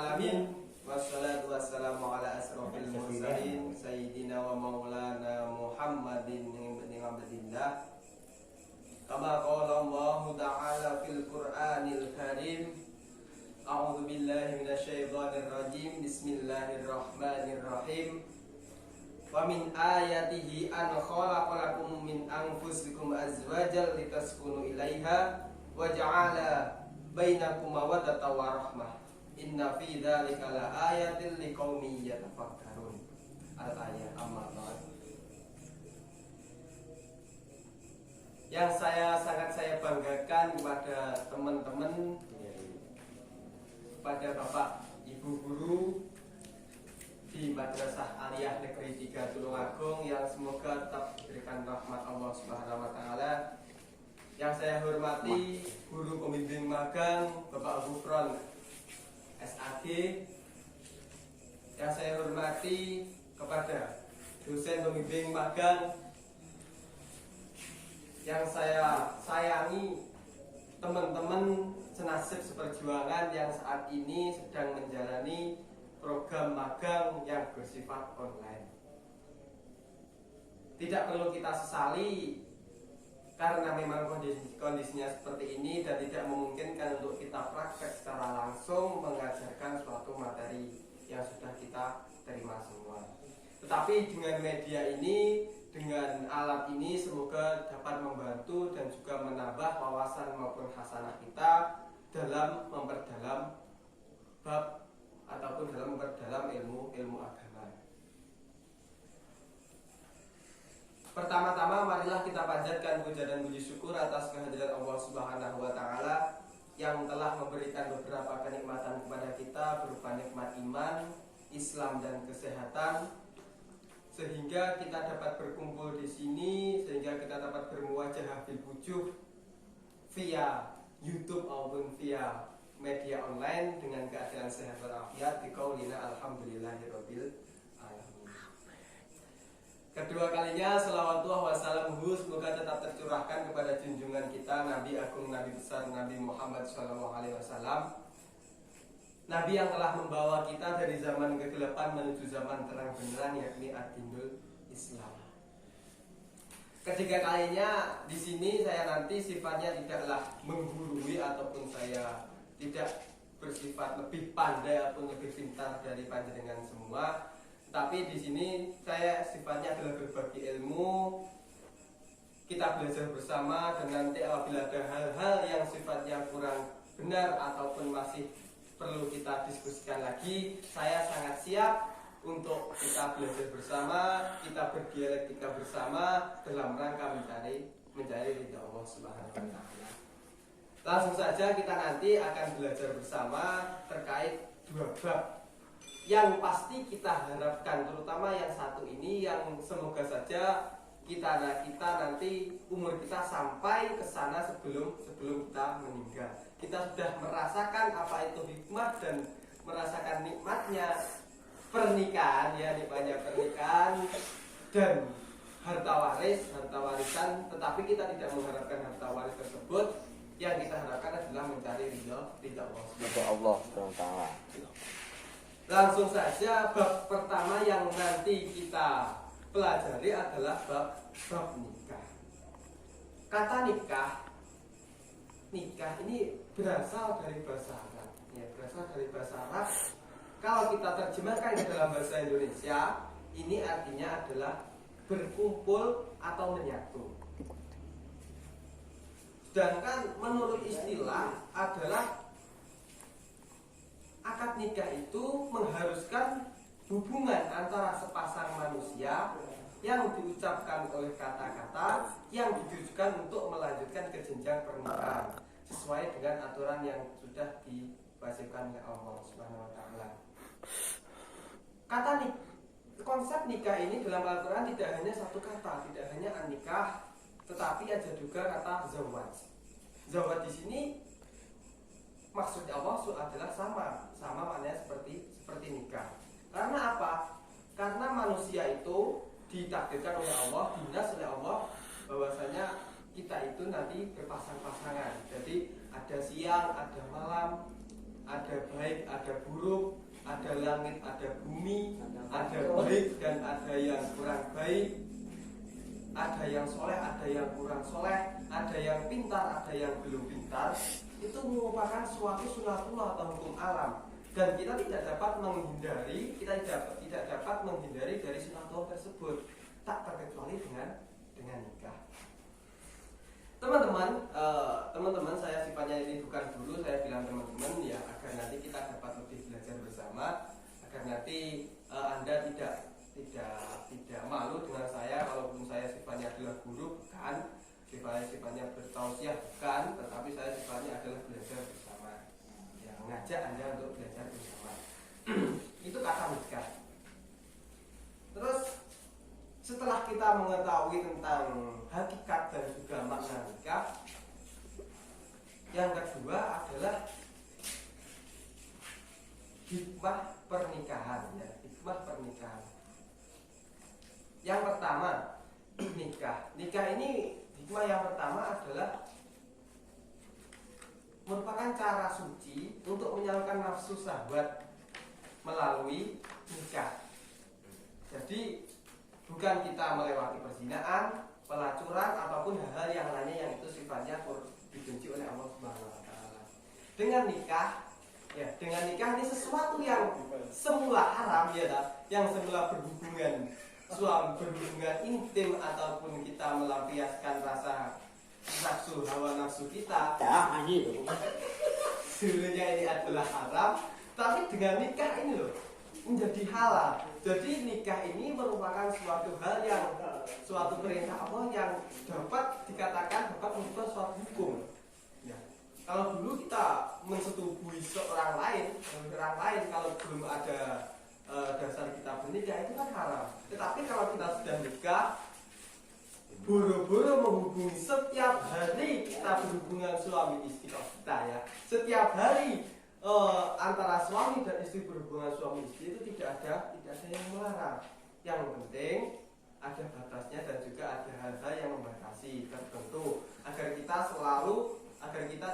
alamin. Wassalatu wassalamu ala asrofil mursalin Sayyidina wa maulana Muhammadin ibn Abdillah. Kama qala Allah ta'ala fil Qur'anil Karim. A'udzu billahi minasyaitonir rajim. Bismillahirrahmanirrahim. Wa min ayatihi an khalaqalakum min anfusikum azwajan litaskunu ilaiha wa ja'ala bainakum mawaddatan wa rahmah. Inna fi dzalika la ayatin liqaumin yatafakkarun. Al-ayat amma ba'd. Yang sangat saya banggakan kepada teman-teman, kepada Bapak Ibu guru di Madrasah Aliyah Negeri 3 Tulungagung yang semoga tetap diberikan rahmat Allah Subhanahu wa taala. Yang saya hormati guru pembimbing magang Bapak Gufron SAG. Yang saya hormati kepada dosen pembimbing magang. Yang saya sayangi teman-teman senasib seperjuangan yang saat ini sedang menjalani program magang yang bersifat online. Tidak perlu kita sesali karena memang kondisinya seperti ini dan tidak memungkinkan untuk kita praktek secara langsung mengajarkan suatu materi yang sudah kita terima semua. Tetapi dengan media ini, dengan alat ini semoga dapat membantu dan juga menambah wawasan maupun hasanah kita dalam memperdalam bab ataupun dalam memperdalam ilmu agama. Pertama-tama marilah kita panjatkan puja dan puji syukur atas kehadiran Allah Subhanahu wa taala yang telah memberikan beberapa kenikmatan kepada kita berupa nikmat iman, Islam dan kesehatan, sehingga kita dapat berkumpul di sini, sehingga kita dapat bermuwajahah bil wujuh via YouTube maupun via media online dengan keadaan sehat walafiat. Biqaulina alhamdulillahirabbil alamin. Kedua kalinya salawatullah wassalamuhu semoga tetap tercurahkan kepada junjungan kita Nabi Agung Nabi besar Nabi Muhammad SAW, Nabi yang telah membawa kita dari zaman kegelapan menuju zaman terang beneran, yakni ad-dinul Islam. Ketiga kalinya di sini saya nanti sifatnya tidaklah menggurui ataupun saya tidak bersifat lebih pandai ataupun lebih pintar dari panjenengan semua. Tapi di sini saya sifatnya adalah berbagi ilmu. Kita belajar bersama dan nanti apabila ada hal-hal yang sifatnya kurang benar ataupun masih perlu kita diskusikan lagi, saya sangat siap untuk kita belajar bersama, kita berdialektika bersama dalam rangka mencari ridha Allah Subhanahu wa taala. Langsung saja kita nanti akan belajar bersama terkait dua bab yang pasti kita harapkan, terutama yang satu ini yang semoga saja kita nanti umur kita sampai ke sana sebelum kita meninggal. Kita sudah merasakan apa itu hikmah dan merasakan nikmatnya pernikahan, ya nikmatnya pernikahan dan harta warisan, tetapi kita tidak mengharapkan harta waris tersebut. Yang kita harapkan adalah mencari ridha Allah SWT. Langsung saja bab pertama yang nanti kita pelajari adalah bab nikah. Kata nikah ini berasal dari bahasa Arab. Ya, berasal dari bahasa Arab. Kalau kita terjemahkan ke dalam bahasa Indonesia, ini artinya adalah berkumpul atau menyatu. Sedangkan menurut istilah adalah akad nikah itu mengharuskan hubungan antara sepasang manusia yang diucapkan oleh kata-kata yang ditujukan untuk melanjutkan ke jenjang pernikahan sesuai dengan aturan yang sudah diwajibkan oleh Allah Subhanahu wa taala. Konsep nikah ini dalam Al-Qur'an tidak hanya satu kata, tidak hanya an-nikah, tetapi ada juga kata zawaj. Zawaj di sini maksudnya Allah adalah sama maknanya seperti nikah. Karena apa? Karena manusia itu ditakdirkan oleh Allah, dinas oleh Allah bahwasanya kita itu nanti berpasang-pasangan. Jadi ada siang, ada malam, ada baik, ada buruk, ada langit, ada bumi, ada baik dan ada yang kurang baik, ada yang soleh, ada yang kurang soleh, ada yang pintar, ada yang belum pintar. Itu merupakan suatu sunatullah atau hukum alam, dan kita tidak dapat menghindari, tidak dapat menghindari dari sunatullah tersebut, tak terkecuali dengan nikah. Teman-teman, saya sifatnya ini bukan guru, saya bilang teman-teman ya, agar nanti kita dapat lebih belajar bersama, agar nanti Anda tidak malu dengan saya, walaupun saya sifatnya adalah guru, bukan, sifatnya bertausiah, bukan, tetapi saya sifatnya adalah belajar bersama, ya, mengajak Anda untuk belajar bersama. Itu kata nikah. Terus setelah kita mengetahui tentang hakikat dan juga makna nikah, yang kedua adalah hikmah pernikahan, ya, hikmah pernikahan. Yang pertama, nikah. Nikah ini, hikmah yang pertama adalah merupakan cara suci untuk menyalurkan nafsu syahwat melalui nikah. Jadi bukan kita melewati perzinahan, pelacuran ataupun hal-hal yang lainnya yang itu sifatnya dibenci oleh Allah Subhanahu wa taala. Dengan nikah ini sesuatu yang semula haram, ya, yang semula berhubungan intim ataupun kita melampiaskan rasa nafsu, hawa nafsu kita. Dulunya ini adalah haram, tapi dengan nikah ini loh menjadi halal. Jadi nikah ini merupakan suatu perintah Allah yang dapat dikatakan dapat mengubah suatu hukum. Ya. Kalau dulu kita mensetubuhi orang lain kalau belum ada dasar kita bernikah itu kan haram. Tetapi kalau kita sudah nikah, boro-boro menghubungi setiap hari kita berhubungan suami istri kita, ya. Setiap hari antara suami dan istri berhubungan suami istri itu tidak ada yang melarang. Yang penting ada batasnya dan juga ada hal-hal yang membatasi tertentu agar kita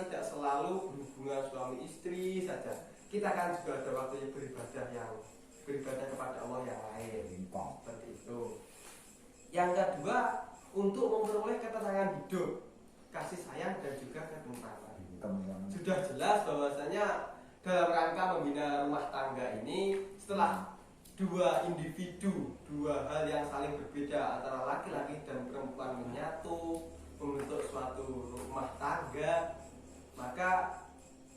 tidak selalu berhubungan suami istri saja. Kita kan juga ada waktunya beribadah kepada Allah yang lain. Seperti itu. Yang kedua, untuk memperoleh ketenangan hidup, kasih sayang dan juga ketentraman. Sudah jelas bahwasanya dalam rangka membina rumah tangga ini, setelah dua individu, dua hal yang saling berbeda antara laki-laki dan perempuan menyatu membentuk suatu rumah tangga, maka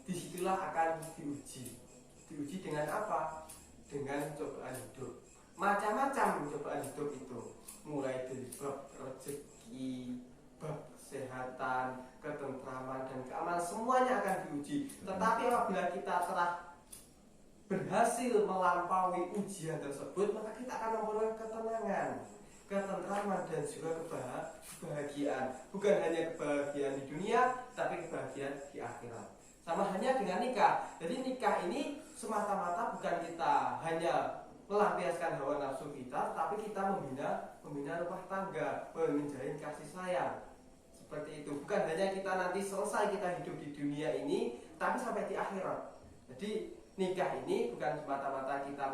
disitulah akan diuji dengan apa? Dengan cobaan hidup. Macam-macam cobaan hidup itu, mulai dari bab rezeki, bab kesehatan, ketentraman dan keamanan, semuanya akan diuji. Tetapi apabila kita telah berhasil melampaui ujian tersebut, maka kita akan memperoleh ketenangan, ketentraman dan juga kebahagiaan. Bukan hanya kebahagiaan di dunia, tapi kebahagiaan di akhirat. Sama hanya dengan nikah. Jadi nikah ini semata-mata bukan kita hanya melampiaskan hawa nafsu kita, tapi kita membina rumah tangga, menjalin kasih sayang. Seperti itu. Bukan hanya kita nanti selesai kita hidup di dunia ini, tapi sampai di akhirat. Jadi nikah ini bukan semata-mata kita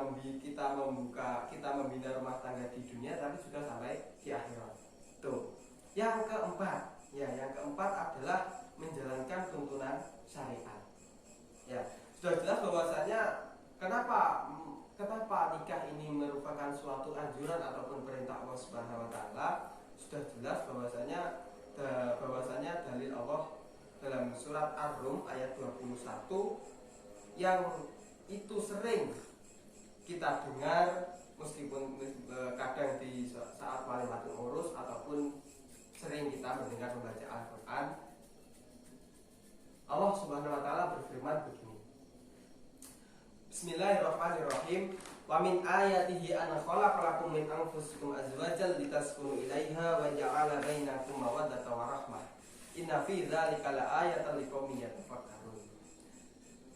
membina rumah tangga di dunia, tapi juga sampai di akhirat. Tuh. Yang keempat adalah menjalankan tuntunan syariat. Ya, sudah jelas bahwasanya kenapa nikah ini merupakan suatu anjuran ataupun perintah Allah Subhanahu wa taala. Sudah jelas bahwasanya dalil Allah dalam surat Ar-Rum ayat 21 yang itu sering kita dengar, meskipun kadang di saat walimatul urus ataupun sering kita mendengar membaca Al-Quran. Allah Subhanahu wa taala berfirman begini. Bismillahirrahmanirrahim. Wa min ayatihi an khalaqalakum min anfusikum azwajan litaskunu ilaiha wa ja'ala bainakum mawaddatan wa rahmah. Inna fi dzalika laayatan liqaumin yatafakkarun.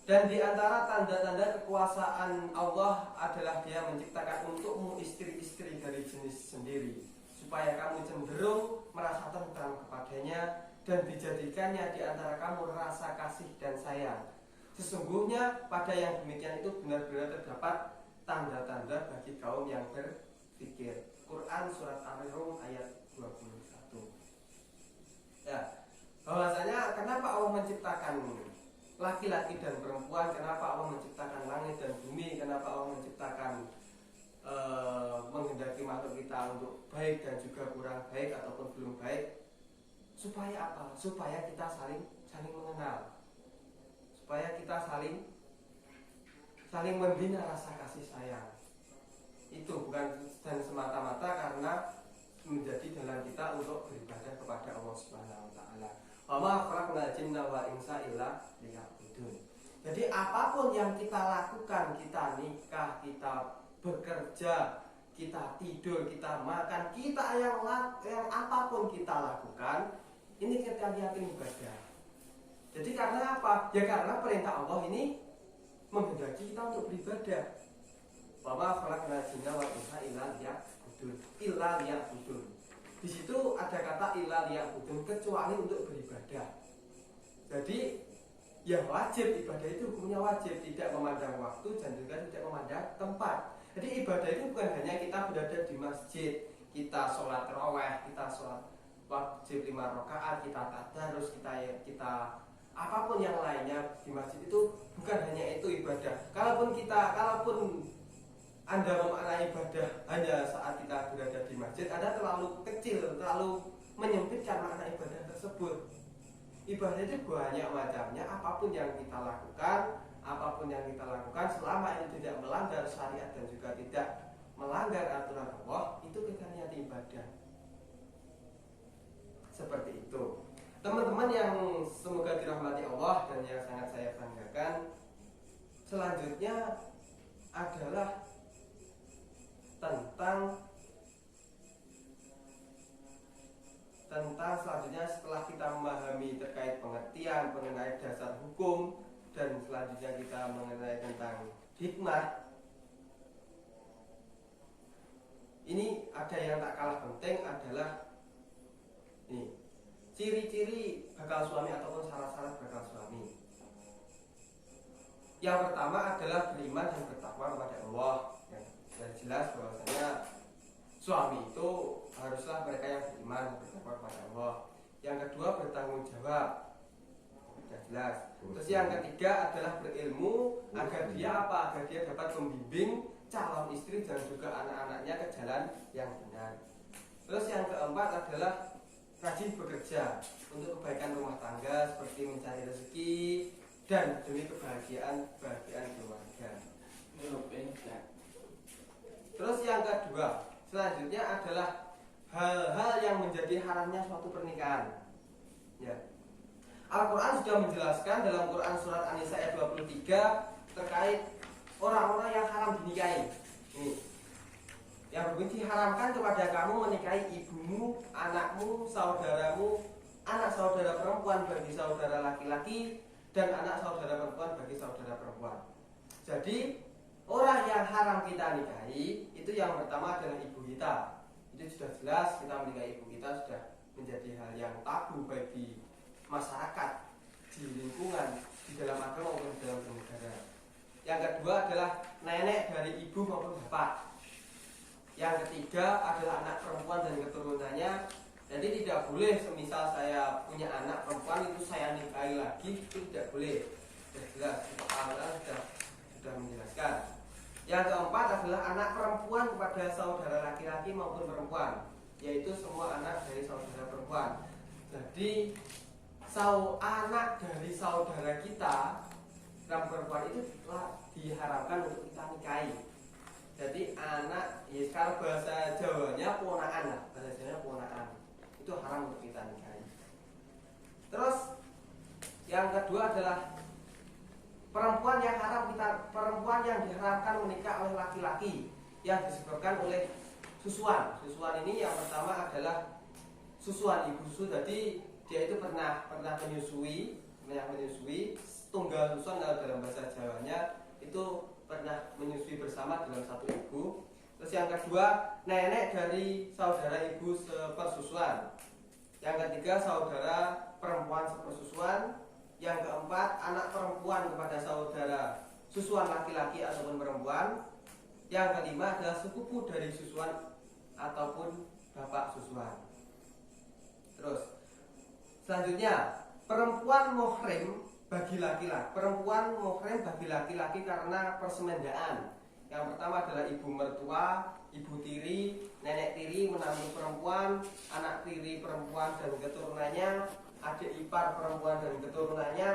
Dan di antara tanda-tanda kekuasaan Allah adalah Dia menciptakan untukmu istri-istri dari jenis sendiri, supaya kamu cenderung merasa tentram kepadanya dan dijadikannya di antara kamu rasa kasih dan sayang, Sesungguhnya pada yang demikian itu benar-benar terdapat tanda-tanda bagi kaum yang berpikir. Quran surat Ar-Rum ayat 21. Ya, bahwasanya kenapa Allah menciptakan laki-laki dan perempuan, kenapa Allah menciptakan langit dan bumi, kenapa Allah menciptakan menghendaki makhluk kita untuk baik dan juga kurang baik ataupun belum baik, supaya apa? Supaya kita saling mengenal, supaya kita saling membina rasa kasih sayang. Itu bukan dan semata-mata karena menjadi jalan kita untuk beribadah kepada Allah Subhanahu wa taala. Wa ma khalaqnal jinna wal insa illa liya'budun. Jadi apapun yang kita lakukan, kita nikah, kita bekerja, kita tidur, kita makan, kita yang apapun kita lakukan, ini kita yakin ibadah. Jadi karena apa? Ya karena perintah Allah ini menghendaki kita untuk beribadah. Bahwa khalaqnal jinna wal insa illa liya'budun. Di situ ada kata illa liya'budun, kecuali untuk beribadah. Jadi ya wajib, ibadah itu hukumnya wajib, tidak memandang waktu dan juga tidak memandang tempat. Jadi ibadah itu bukan hanya kita berada di masjid, kita sholat raweh, kita sholat wajib 5 rakaat, kita tadarus, kita apapun yang lainnya di masjid itu bukan hanya itu ibadah. Kalaupun Anda memaknai ibadah hanya saat kita berada di masjid, Anda terlalu kecil, terlalu menyempitkan makna ibadah tersebut. Ibadah itu banyak macamnya, apapun yang kita lakukan selama ini tidak melanggar syariat dan juga tidak melanggar aturan Allah, itu kita niati ibadah. Seperti itu. Teman-teman yang semoga dirahmati Allah dan yang sangat saya banggakan, selanjutnya adalah tentang selanjutnya setelah kita memahami terkait pengertian mengenai dasar hukum dan selanjutnya kita mengenai tentang hikmah, ini ada yang tak kalah penting adalah ini ciri-ciri bakal suami ataupun syarat-syarat bakal suami. Yang pertama adalah beriman dan bertakwa kepada Allah. Dan jelas bahwasanya suami itu haruslah mereka yang beriman dan bertakwa kepada Allah. Yang kedua bertanggung jawab, sudah jelas. Terus yang ketiga adalah berilmu agar dia dapat membimbing calon istri dan juga anak-anaknya ke jalan yang benar. Terus yang keempat adalah rajin bekerja untuk kebaikan rumah tangga seperti mencari rezeki dan demi kebahagiaan keluarga. Terus yang kedua, selanjutnya adalah hal-hal yang menjadi haramnya suatu pernikahan. Ya. Al-Quran sudah menjelaskan dalam Quran surat An-Nisa ayat 23 terkait orang-orang yang haram dinikahi. Ini yang diharamkan kepada kamu menikahi ibumu, anakmu, saudaramu, anak saudara perempuan bagi saudara laki-laki, dan anak saudara perempuan bagi saudara perempuan. Jadi orang yang haram kita nikahi itu yang pertama adalah ibu kita. Itu sudah jelas, kita menikahi ibu kita sudah menjadi hal yang tabu bagi masyarakat, di lingkungan, di dalam agama maupun di dalam bernegara. Yang kedua adalah nenek dari ibu maupun bapak. Yang ketiga adalah anak perempuan dan keturunannya. Jadi tidak boleh semisal saya punya anak perempuan itu saya nikahi lagi, itu tidak boleh. Sudah jelas, Allah sudah menjelaskan. Yang keempat adalah anak perempuan kepada saudara laki-laki maupun perempuan, yaitu semua anak dari saudara perempuan. Jadi anak dari saudara kita yang perempuan itu diharapkan untuk kita nikahi. Jadi anak, ya kalau bahasa Jawanya ponakan lah, bahasa Jawanya ponakan itu haram untuk kita nikahi. Terus yang kedua adalah perempuan yang diharapkan menikah oleh laki-laki yang disebabkan oleh susuan. Susuan ini yang pertama adalah susuan ibu susu. Jadi dia itu pernah menyusui, tunggal susuan kalau dalam bahasa Jawanya itu pernah menyusui bersama dalam satu ibu. Terus yang kedua nenek dari saudara ibu sepersusuan. Yang ketiga saudara perempuan sepersusuan. Yang keempat, anak perempuan kepada saudara susuan laki-laki ataupun perempuan. Yang kelima adalah sepupu dari susuan ataupun bapak susuan. Terus selanjutnya, perempuan muhrim bagi laki-laki. Perempuan muhrim bagi laki-laki karena persemendaan. Yang pertama adalah ibu mertua, ibu tiri, nenek tiri, menantu perempuan, anak tiri perempuan dan keturunannya, adik ipar perempuan dan keturunannya,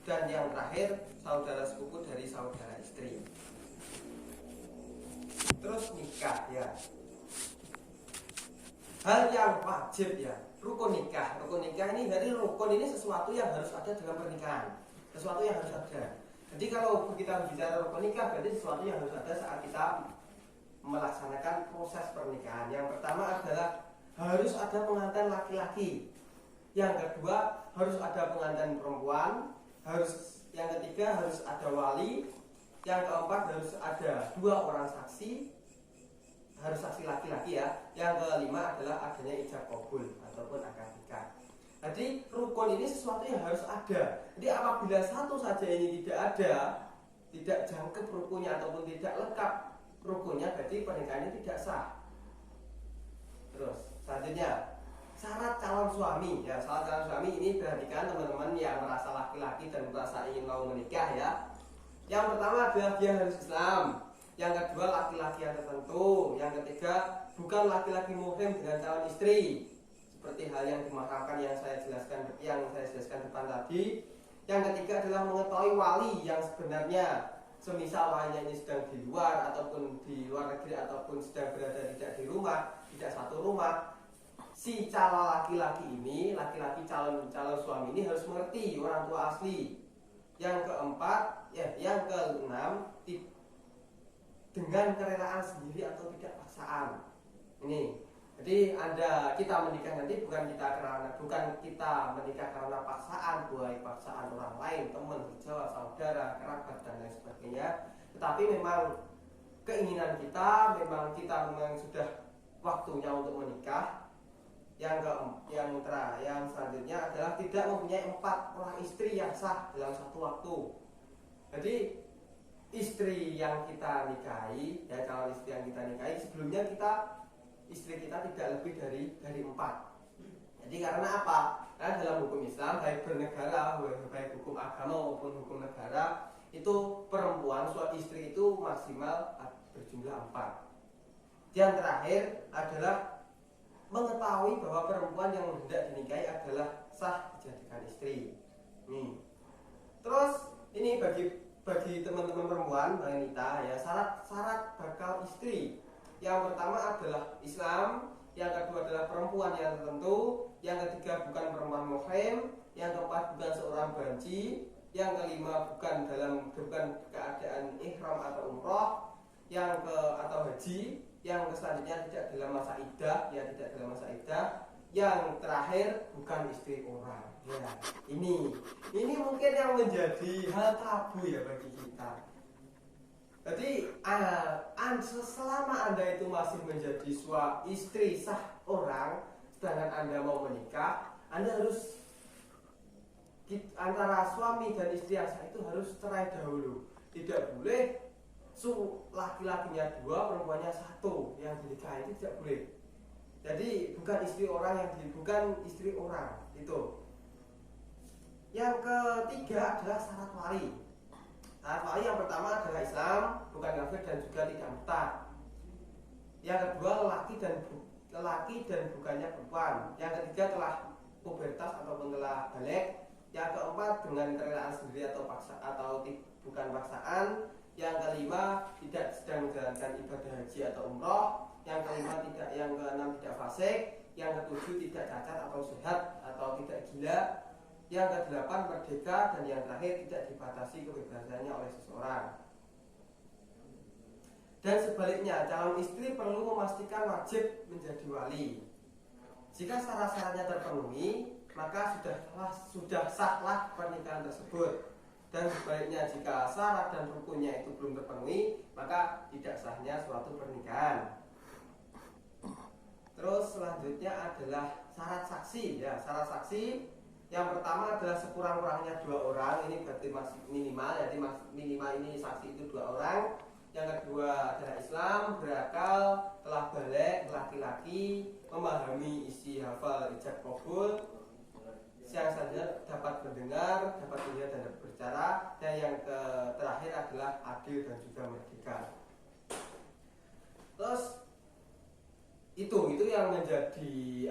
dan yang terakhir saudara sepupu dari saudara istri. Terus nikah ya. Hal yang wajib ya, rukun nikah. Rukun nikah ini, dari rukun ini sesuatu yang harus ada dalam pernikahan, sesuatu yang harus ada. Jadi kalau kita bicara rukun nikah, berarti sesuatu yang harus ada saat kita melaksanakan proses pernikahan. Yang pertama adalah harus ada pengantin laki-laki. Yang kedua harus ada pengantin perempuan. Yang ketiga harus ada wali. Yang keempat harus ada 2 orang saksi. Harus saksi laki-laki ya. Yang kelima adalah adanya ijab kabul ataupun akad nikah. Jadi rukun ini sesuatu yang harus ada. Jadi apabila satu saja ini tidak ada, tidak jangkep rukunnya ataupun tidak lengkap rukunnya, berarti pernikahan ini tidak sah. Terus selanjutnya, syarat calon suami ya. Syarat calon suami ini perhatikan teman-teman yang merasa laki-laki dan merasa ingin mau menikah ya. Yang pertama adalah dia harus Islam. Yang kedua laki-laki yang tertentu. Yang ketiga bukan laki-laki muhrim dengan calon istri, seperti hal yang dimakamkan yang saya jelaskan depan tadi. Yang ketiga adalah mengetahui wali yang sebenarnya, semisal walinya ini sedang di luar ataupun di luar negeri ataupun sedang berada tidak di rumah, tidak satu rumah. Si calon laki-laki ini, laki-laki calon suami ini harus mengerti orang tua asli. Yang keempat, yang keenam, dengan kerelaan sendiri atau tidak paksaan. Ini. Jadi kita menikah nanti bukan kita menikah karena paksaan, baik paksaan orang lain, teman, sejawat, saudara, kerabat dan lain sebagainya. Tetapi memang keinginan kita, memang sudah waktunya untuk menikah. Yang selanjutnya adalah tidak mempunyai 4 orang istri yang sah dalam satu waktu. Jadi istri yang kita nikahi, ya calon istri yang kita nikahi, sebelumnya istri kita tidak lebih dari 4. Jadi karena apa? Karena dalam hukum Islam, baik bernegara, baik hukum agama maupun hukum negara, itu perempuan suami istri itu maksimal berjumlah 4. Yang terakhir adalah mengetahui bahwa perempuan yang hendak dinikahi adalah sah dijadikan istri. Terus ini bagi teman-teman perempuan, wanita ya, syarat bakal istri. Yang pertama adalah Islam, yang kedua adalah perempuan yang tertentu, yang ketiga bukan perempuan muhrim, yang keempat bukan seorang banci, yang kelima bukan keadaan ihram atau umroh, atau haji, yang selanjutnya tidak dalam masa iddah, tidak dalam masa iddah, yang terakhir bukan istri orang. Ya, ini mungkin yang menjadi hal tabu ya bagi kita. Jadi selama Anda itu masih menjadi istri sah orang, sedangkan Anda mau menikah, Anda harus antara suami dan istri yang sah itu harus cerai dahulu. Tidak boleh laki-lakinya 2, perempuannya 1 yang dinikahi, itu tidak boleh. Jadi bukan istri orang itu. Yang ketiga adalah syarat wali. Syarat wali yang pertama adalah Islam, bukan kafir dan juga tidak murtad. Yang kedua lelaki dan bukannya perempuan. Yang ketiga telah pubertas ataupun telah balik. Yang keempat dengan kerelaan sendiri atau bukan paksaan. Yang kelima tidak sedang menjalankan ibadah haji atau umroh. Yang keenam tidak fasik. Yang ketujuh tidak cacat atau sehat atau tidak gila. Yang kedelapan merdeka, dan yang terakhir tidak dibatasi kebebasannya oleh seseorang. Dan sebaliknya, calon istri perlu memastikan wajib menjadi wali. Jika syarat-syaratnya terpenuhi, maka sudah sahlah pernikahan tersebut. Dan sebaliknya, jika syarat dan rukunnya itu belum terpenuhi, maka tidak sahnya suatu pernikahan. Terus selanjutnya adalah syarat saksi. Ya, syarat saksi Yang pertama adalah sekurang-kurangnya 2 orang, ini berarti masih minimal, jadi minimal ini saksi itu 2 orang. Yang kedua adalah Islam, berakal, telah balik, laki-laki, memahami isi hafal ijab qabul, yang saja dapat mendengar, dapat melihat dan dapat berbicara. Dan yang terakhir adalah adil dan juga merdeka. Terus itu yang menjadi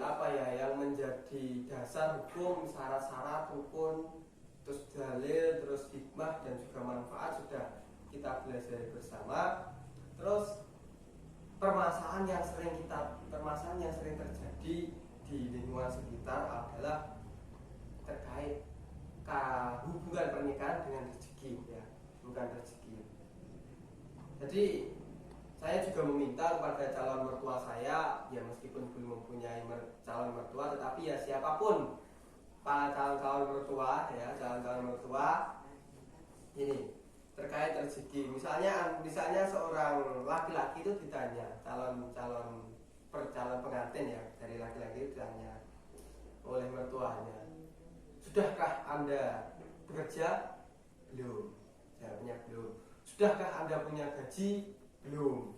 yang menjadi dasar hukum, syarat-syarat rukun, terus dalil, terus hikmah dan juga manfaat sudah kita belajar bersama. Terus permasalahan yang sering terjadi di lingkungan sekitar adalah terkait hubungan pernikahan dengan rezeki, ya, bukan rezeki. Jadi saya juga meminta kepada calon mertua saya, ya meskipun belum mempunyai calon mertua, tetapi ya siapapun para calon mertua, ya calon mertua ini terkait rezeki. Misalnya seorang laki-laki itu ditanya, calon pengantin ya dari laki-laki itu ditanya oleh mertuanya, sudahkah Anda bekerja? Belum. Jawabnya belum. Sudahkah Anda punya gaji? Belum.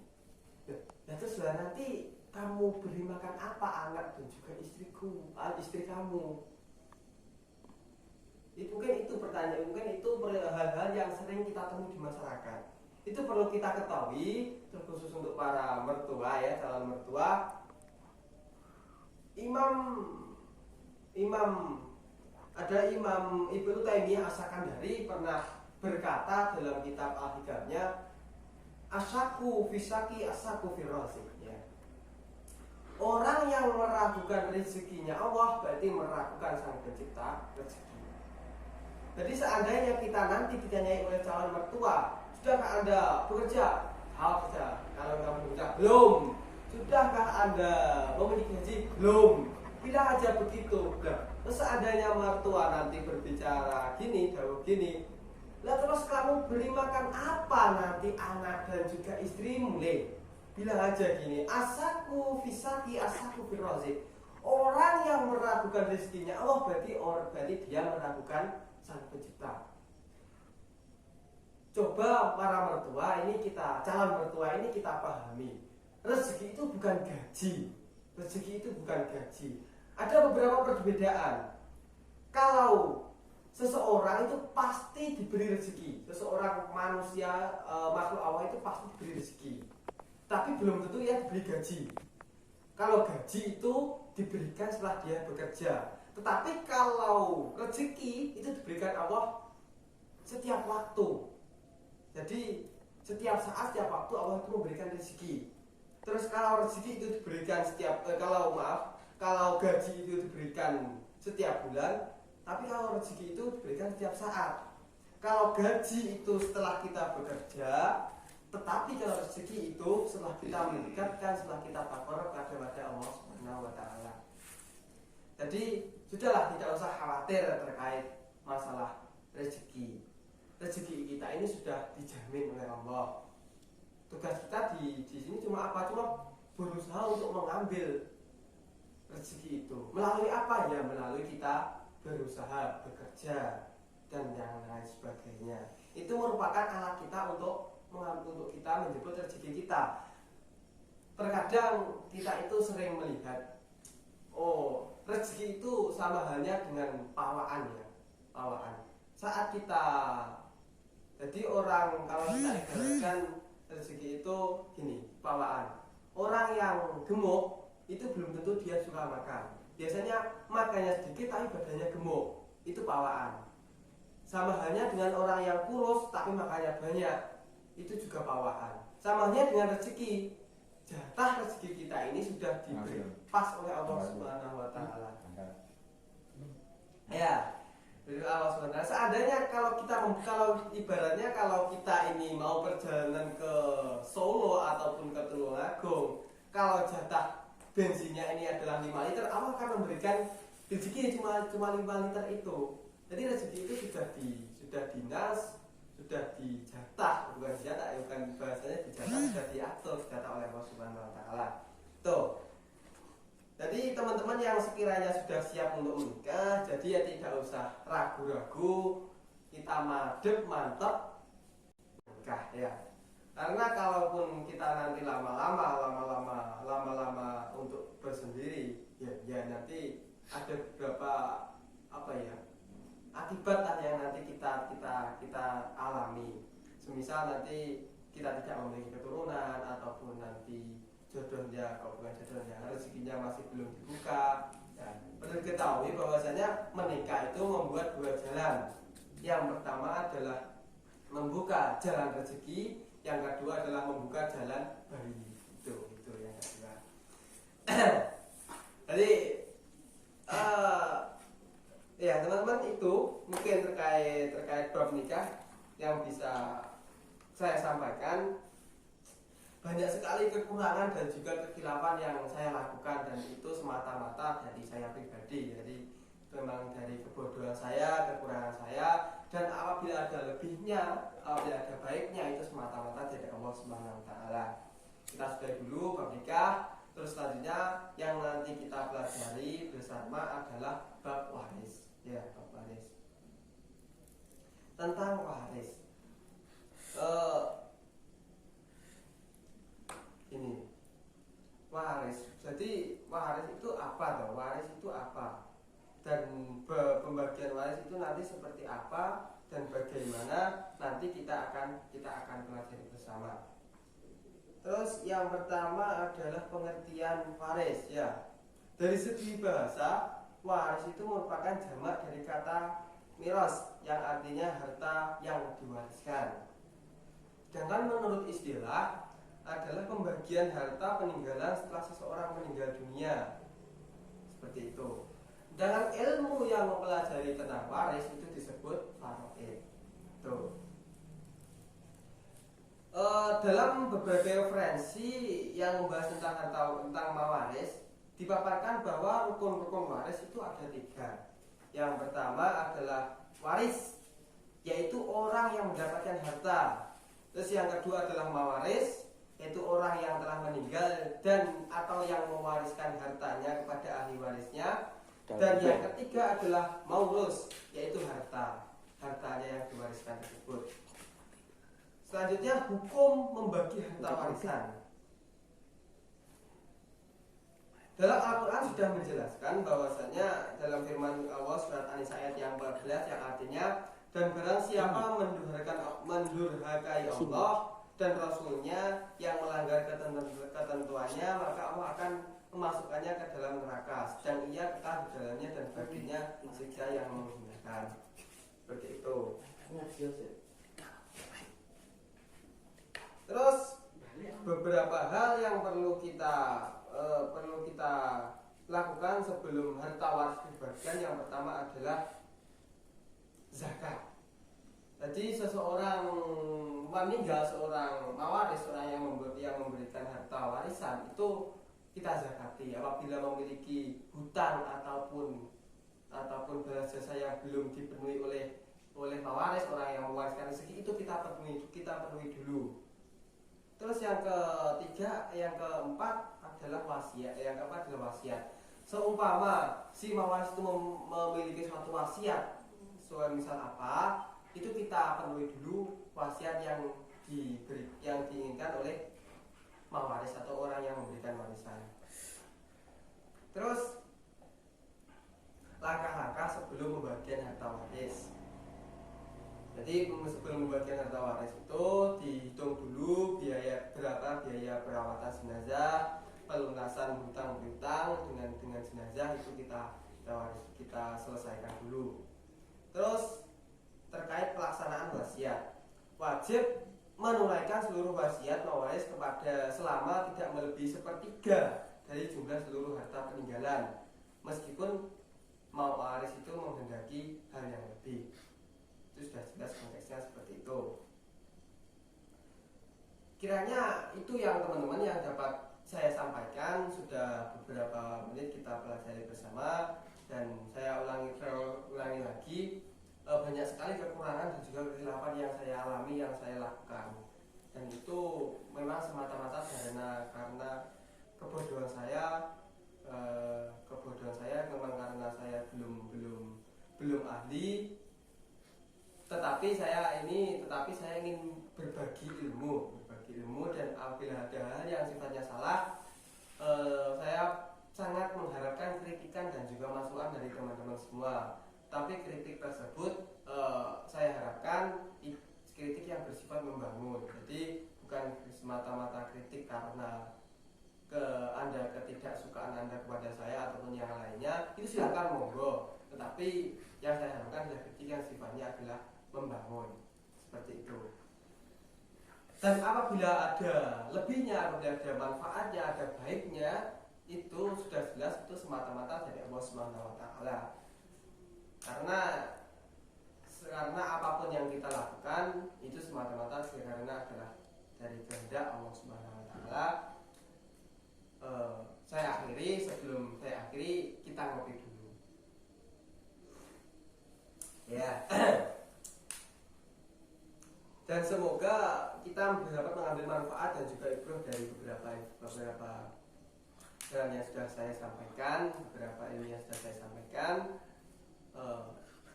Nah terus nanti kamu beri makan apa anak dan juga istri kamu? Mungkin itu pertanyaan, mungkin itu hal-hal yang sering kita temui di masyarakat. Itu perlu kita ketahui, terkhusus untuk para mertua, ya calon mertua. Imam Ibnu Taimiyah As-Sakandari pernah berkata dalam kitab Al-Hikamnya, asyaku fisaki asyaku firrazik, ya. Orang yang meragukan rezekinya Allah berarti meragukan Sang Pencipta rezeki. Jadi seandainya kita nanti ditanyai oleh calon mertua, sudahkah Anda bekerja? Hal saja. Kalau kamu bekerja, belum. Sudahkah Anda memiliki gaji? Belum. Bilang aja begitu. Terus seandainya mertua nanti berbicara gini, lah terus kamu beri makan apa nanti anak dan juga istrimu? Bilang aja gini, asaku fisaki asaku firrazik. Orang yang meragukan rezekinya Allah berarti dia meragukan Sang Pencipta. Coba para calon mertua ini kita pahami. Rezeki itu bukan gaji. Ada beberapa perbedaan. Kalau seseorang itu pasti diberi rezeki, seseorang manusia, makhluk Allah itu pasti diberi rezeki, tapi belum tentu ya diberi gaji. Kalau gaji itu diberikan setelah dia bekerja, tetapi kalau rezeki itu diberikan Allah setiap waktu. Jadi setiap saat, setiap waktu Allah itu memberikan rezeki. Terus kalau rezeki itu diberikan kalau gaji itu diberikan setiap bulan, tapi kalau rezeki itu diberikan setiap saat. Kalau gaji itu setelah kita bekerja, tetapi kalau rezeki itu setelah kita mendekatkan, setelah kita takarrub kepada Allah Subhanahu wa taala. Jadi sudahlah, tidak usah khawatir terkait masalah rezeki. Rezeki kita ini sudah dijamin oleh Allah. Tugas kita di sini cuma berusaha untuk mengambil rezeki itu. Melalui apa ya? Melalui kita berusaha, bekerja dan yang lain sebagainya. Itu merupakan alat kita untuk kita menjemput rezeki kita. Terkadang kita itu sering melihat, rezeki itu sama halnya dengan pawaan, ya. Pawaan. Saat kita, jadi orang kalau kita ibaratkan rezeki itu gini, pawaan. Orang yang gemuk itu belum tentu dia suka makan. Biasanya makannya sedikit tapi badannya gemuk, itu pawaan. Sama halnya dengan orang yang kurus tapi makannya banyak, itu juga pawaan. Sama halnya dengan rezeki. Jatah rezeki kita ini sudah diberi pas oleh Allah Subhanahu wa taala. Ya, dari Allah Subhanahu wa taala. Seandainya kalau ibaratnya kalau kita ini mau perjalanan ke Solo ataupun ke Tulungagung, kalau jatah bensinnya ini adalah 5 liter, Allah akan memberikan rezeki cuma 5 liter itu. Jadi rezeki itu sudah dinas, sudah dijatah, bukan bahasanya dijatah, sudah diatur, dijatah oleh Allah Subhanahu wa taala. Tuh. Jadi teman-teman yang sekiranya sudah siap untuk menikah, jadi ya tidak usah ragu-ragu, kita madep mantap nikah ya. Karena kalaupun kita nanti lama-lama untuk bersendiri, ya nanti ada beberapa apa ya akibat yang nanti kita alami. Semisal nanti kita tidak memiliki keturunan ataupun nanti jodohnya, kalau bukan jodohnya, rezekinya masih belum dibuka. Ya, perlu diketahui bahwasanya menikah itu membuat dua jalan. Yang pertama adalah membuka jalan rezeki, yang kedua adalah membuka jalan bayi. Itu yang kedua. Jadi ya teman-teman, itu mungkin terkait bab nikah yang bisa saya sampaikan. Banyak sekali kekurangan dan juga kekhilafan yang saya lakukan, dan itu semata-mata dari saya pribadi. Jadi memang dari kebodohan saya, kekurangan saya, dan apabila ada lebihnya, apabila ada baiknya, itu semata-mata dari Allah Subhanahu wa taala. Kita sudah dulu bab nikah, terus selanjutnya yang nanti kita pelajari bersama adalah bab waris. Ya, bab waris. Tentang waris. Ini waris. Jadi waris itu apa toh? Waris itu apa? Dan pembagian waris itu nanti seperti apa dan bagaimana, nanti kita akan pelajari bersama. Terus yang pertama adalah pengertian waris ya. Dari segi bahasa, waris itu merupakan jamak dari kata miras yang artinya harta yang diwariskan. Sedangkan menurut istilah adalah pembagian harta peninggalan setelah seseorang meninggal dunia. Seperti itu. Dengan ilmu yang mempelajari tentang waris itu disebut faraid. Tuh. Dalam beberapa referensi yang membahas tentang mawaris, dipaparkan bahwa rukun-rukun waris itu ada 3. Yang pertama adalah waris, yaitu orang yang mendapatkan harta. Terus yang kedua adalah mawaris, yaitu orang yang telah meninggal dan atau yang mewariskan hartanya kepada ahli warisnya. Dan yang ketiga adalah maurus, yaitu hartanya yang diwariskan tersebut. Selanjutnya hukum membagi harta warisan. Dalam Al-Quran sudah menjelaskan bahwasanya dalam firman Allah surat An-Nisa ayat yang 14 yang artinya, dan barang siapa mendurhakai Allah dan Rasulnya yang melanggar ketentuannya, maka Allah akan memasukkannya ke dalam neraka, sedang ia kekal di dalamnya dan baginya siksa yang menghinakan. Seperti itu. Terus beberapa hal yang perlu kita lakukan sebelum harta waris dibagikan. Yang pertama adalah zakat. Jadi seseorang meninggal, seorang mawaris, orang yang memberikan harta warisan itu kita zakati. Apabila memiliki hutang ataupun balas jasa yang belum dipenuhi oleh mawaris, orang yang mewariskan rezeki, itu kita penuhi dulu. Terus yang keempat adalah wasiat. Yang keempat adalah wasiat. Seumpama si mawaris itu memiliki suatu wasiat, misal apa, itu kita penuhi dulu wasiat yang diinginkan oleh mawaris atau orang yang memberikan warisan. Terus langkah-langkah sebelum pembagian harta waris. Jadi sebelum membagikan harta waris itu dihitung dulu biaya perawatan jenazah, pelunasan hutang piutang dengan jenazah, itu kita selesaikan dulu. Terus terkait pelaksanaan wasiat, wajib menunaikan seluruh wasiat mawaris kepada selama tidak melebihi 1/3 dari jumlah seluruh harta peninggalan, meskipun mawaris itu menghendaki hal yang lebih. Itu sudah jelas konteksnya seperti itu. Kiranya itu yang teman-teman yang dapat saya sampaikan. Sudah beberapa menit kita pelajari bersama, dan saya ulangi lagi, banyak sekali kekurangan dan juga kekhilafan yang saya alami, yang saya lakukan, dan itu memang semata-mata karena kebodohan saya, berbagi ilmu, dan apabila ada hal yang sifatnya salah, saya sangat mengharapkan kritikan dan juga masukan dari teman-teman semua. Tapi kritik tersebut saya harapkan kritik yang bersifat membangun. Jadi bukan semata-mata kritik karena ketidaksukaan Anda kepada saya ataupun yang lainnya, itu silakan monggo. Tetapi yang saya harapkan adalah kritik yang sifatnya adalah membangun, seperti itu. Dan apabila ada lebihnya, apabila ada manfaatnya, ada baiknya, itu sudah jelas itu semata-mata dari Allah Subhanahu wa taala. Karena apapun yang kita lakukan itu semata-mata karena adalah dari kehendak Allah Subhanahu wa taala. Sebelum saya akhiri, kita ngopi dulu. Ya. Dan semoga kita dapat mengambil manfaat dan juga ibrah dari beberapa hal yang sudah saya sampaikan, beberapa ilmu yang sudah saya sampaikan.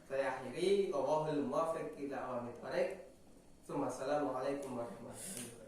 Saya akhiri, wallahul muwaffiq ila aqwamit thoriq. Assalamualaikum warahmatullahi wabarakatuh.